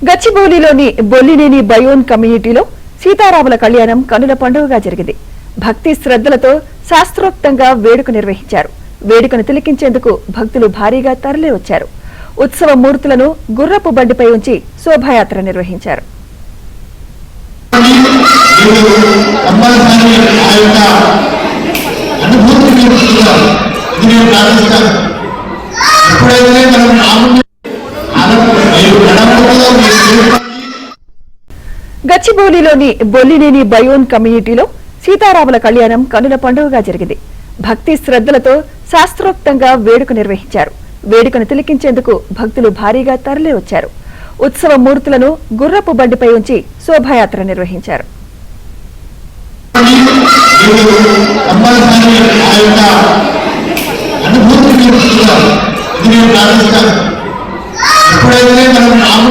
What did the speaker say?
గచ్చిబౌలిలోని బొల్లినేని బయోన్ కమ్యూనిటీలో సీతారాముల కళ్యాణం కనుల పండుగగా జరిగింది. భక్తి శ్రద్ధలతో శాస్త్రోక్తంగా వేడుక నిర్వహించారు. వేడుకను తిలకించేందుకు భక్తులు భారీగా తరలి వచ్చారు. ఉత్సవ మూర్తులను గుర్రపు బండిపై ఉంచి శోభాయాత్ర నిర్వహించారు. గచ్చిబౌలిలోని బొల్లినేని బయోన్ కమ్యూనిటీలో సీతారాముల కళ్యాణం కనుల పండుగగా జరిగింది. భక్తి శ్రద్ధలతో శాస్త్రోక్తంగా వేడుక నిర్వహించారు. వేడుకను తిలకించేందుకు భక్తులు భారీగా తరలి వచ్చారు. ఉత్సవ మూర్తులను గుర్రపు బండిపై ఉంచి శోభాయాత్ర నిర్వహించారు. ఎప్పుడైతే మనం